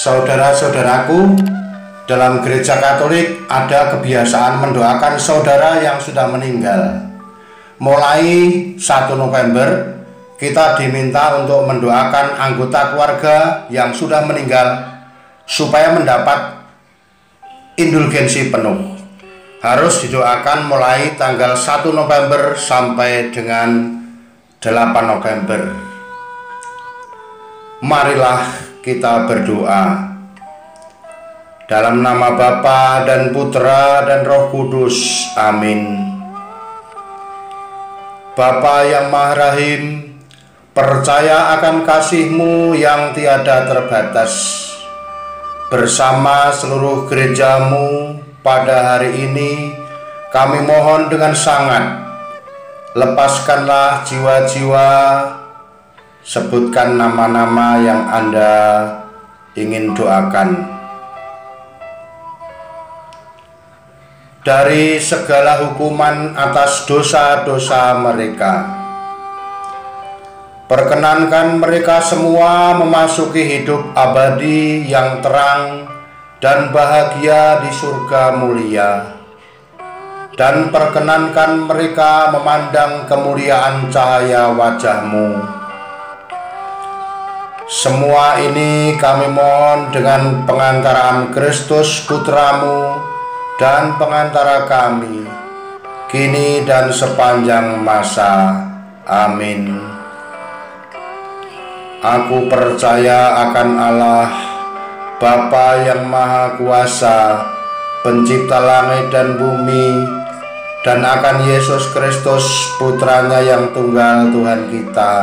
Saudara-saudaraku, dalam gereja Katolik ada kebiasaan mendoakan saudara yang sudah meninggal. Mulai 1 November, kita diminta untuk mendoakan anggota keluarga yang sudah meninggal supaya mendapat indulgensi penuh. Harus didoakan mulai tanggal 1 November sampai dengan 8 November. Marilah kita berdoa. Dalam nama Bapa dan Putra dan Roh Kudus. Amin. Bapa yang Maha Rahim, percaya akan kasih-Mu yang tiada terbatas. Bersama seluruh gereja-Mu pada hari ini, kami mohon dengan sangat, lepaskanlah jiwa-jiwa, sebutkan nama-nama yang Anda ingin doakan. Dari segala hukuman atas dosa-dosa mereka, perkenankan mereka semua memasuki hidup abadi yang terang dan bahagia di surga mulia, dan perkenankan mereka memandang kemuliaan cahaya wajah-Mu. Semua ini kami mohon dengan pengantaraan Kristus Putra-Mu dan pengantara kami, kini dan sepanjang masa. Amin. Aku percaya akan Allah, Bapa yang Maha Kuasa, Pencipta langit dan bumi, dan akan Yesus Kristus, Putranya yang tunggal Tuhan kita,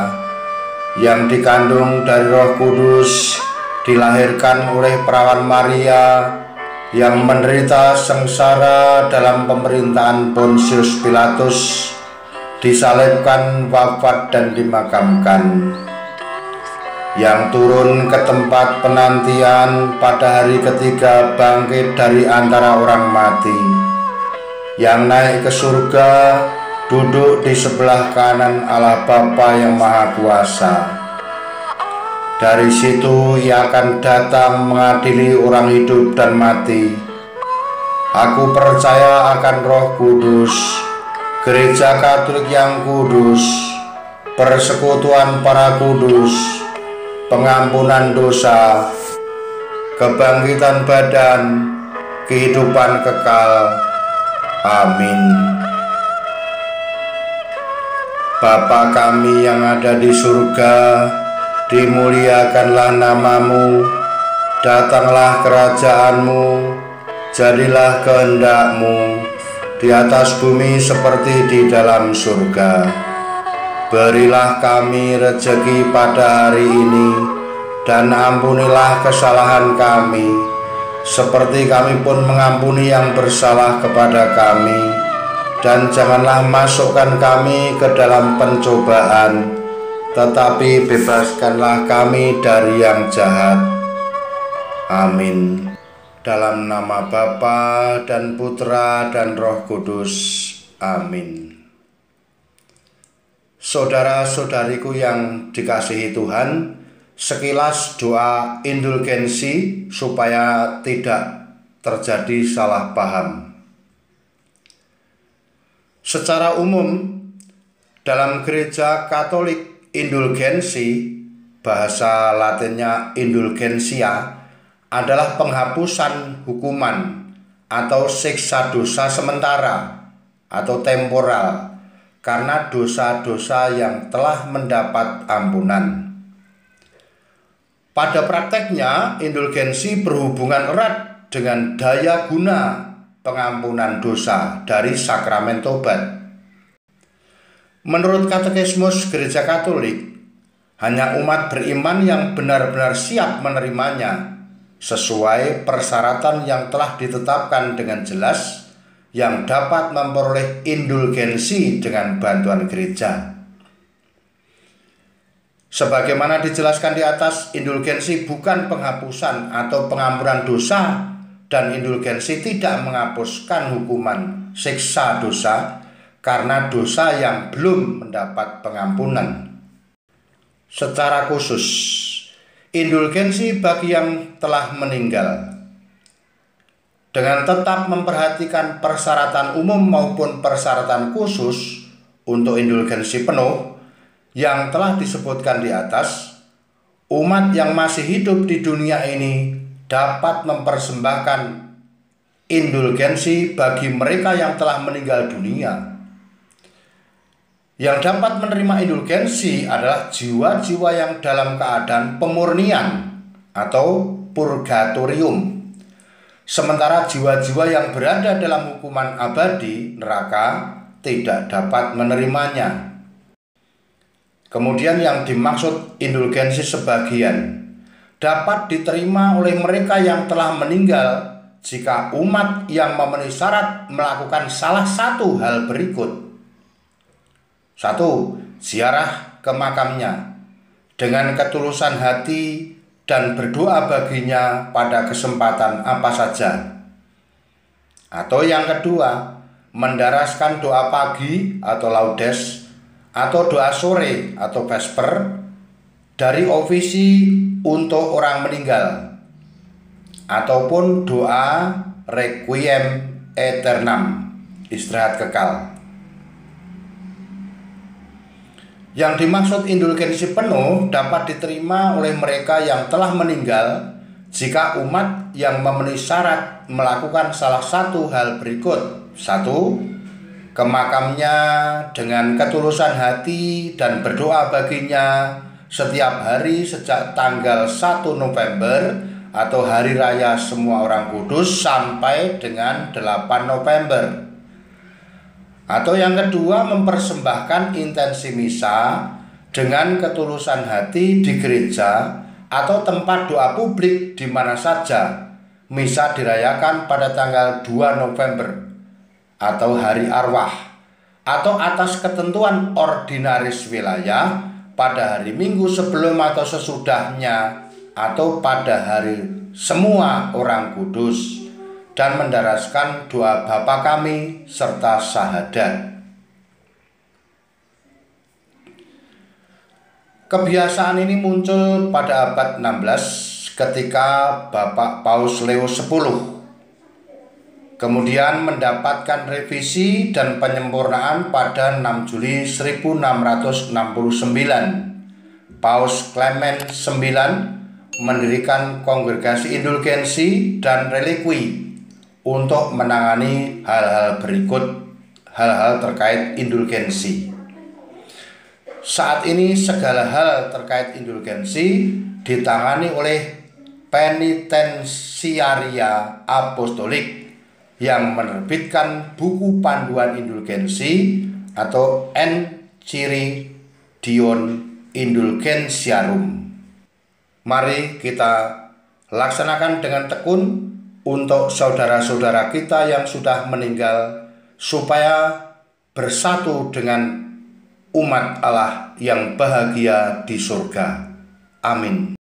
yang dikandung dari Roh Kudus, dilahirkan oleh perawan Maria, yang menderita sengsara dalam pemerintahan Pontius Pilatus, disalibkan, wafat, dan dimakamkan, yang turun ke tempat penantian, pada hari ketiga bangkit dari antara orang mati, yang naik ke surga, duduk di sebelah kanan Allah Bapa yang Maha Kuasa. Dari situ Ia akan datang mengadili orang hidup dan mati. Aku percaya akan Roh Kudus, Gereja Katolik yang kudus, persekutuan para kudus, pengampunan dosa, kebangkitan badan, kehidupan kekal. Amin. Bapa kami yang ada di surga, dimuliakanlah nama-Mu, datanglah kerajaan-Mu, jadilah kehendak-Mu di atas bumi seperti di dalam surga. Berilah kami rezeki pada hari ini, dan ampunilah kesalahan kami, seperti kami pun mengampuni yang bersalah kepada kami. Dan janganlah masukkan kami ke dalam pencobaan, tetapi bebaskanlah kami dari yang jahat. Amin. Dalam nama Bapa dan Putra dan Roh Kudus. Amin. Saudara-saudariku yang dikasihi Tuhan, sekilas doa indulgensi supaya tidak terjadi salah paham. Secara umum, dalam gereja Katolik, indulgensi, bahasa Latinnya indulgensia, adalah penghapusan hukuman atau siksa dosa sementara atau temporal karena dosa-dosa yang telah mendapat ampunan. Pada prakteknya, indulgensi berhubungan erat dengan daya guna pengampunan dosa dari sakramen tobat. Menurut Katekismus Gereja Katolik, hanya umat beriman yang benar-benar siap menerimanya sesuai persyaratan yang telah ditetapkan dengan jelas yang dapat memperoleh indulgensi dengan bantuan gereja. Sebagaimana dijelaskan di atas, indulgensi bukan penghapusan atau pengampunan dosa, dan indulgensi tidak menghapuskan hukuman siksa dosa karena dosa yang belum mendapat pengampunan. Secara khusus, Indulgensi bagi yang telah meninggal. Dengan tetap memperhatikan persyaratan umum maupun persyaratan khusus untuk indulgensi penuh yang telah disebutkan di atas, umat yang masih hidup di dunia ini dapat mempersembahkan indulgensi bagi mereka yang telah meninggal dunia. Yang dapat menerima indulgensi adalah jiwa-jiwa yang dalam keadaan pemurnian atau purgatorium. Sementara jiwa-jiwa yang berada dalam hukuman abadi neraka tidak dapat menerimanya. Kemudian yang dimaksud indulgensi sebagian dapat diterima oleh mereka yang telah meninggal jika umat yang memenuhi syarat melakukan salah satu hal berikut. 1. Ziarah ke makamnya dengan ketulusan hati dan berdoa baginya pada kesempatan apa saja. Atau yang kedua, mendaraskan doa pagi atau laudes atau doa sore atau vesper dari ofisi untuk orang meninggal, ataupun doa requiem aeternam, istirahat kekal. Yang dimaksud indulgensi penuh dapat diterima oleh mereka yang telah meninggal jika umat yang memenuhi syarat melakukan salah satu hal berikut. 1. Ke makamnya dengan ketulusan hati dan berdoa baginya setiap hari sejak tanggal 1 November atau hari raya semua orang kudus sampai dengan 8 November. Atau yang kedua, mempersembahkan intensi misa dengan ketulusan hati di gereja atau tempat doa publik di mana saja misa dirayakan pada tanggal 2 November atau hari arwah, atau atas ketentuan ordinaris wilayah pada hari Minggu sebelum atau sesudahnya atau pada hari semua orang kudus, dan mendaraskan doa Bapa Kami serta syahadat. Kebiasaan ini muncul pada abad 16 ketika Bapak Paus Leo X kemudian mendapatkan revisi dan penyempurnaan pada 6 Juli 1669. Paus Clement IX mendirikan kongregasi indulgensi dan relikwi untuk menangani hal-hal terkait indulgensi. Saat ini segala hal terkait indulgensi ditangani oleh Penitensiaria Apostolik yang menerbitkan buku panduan indulgensi atau Enchiridion Indulgentiarum. Mari kita laksanakan dengan tekun untuk saudara-saudara kita yang sudah meninggal, supaya bersatu dengan umat Allah yang bahagia di surga. Amin.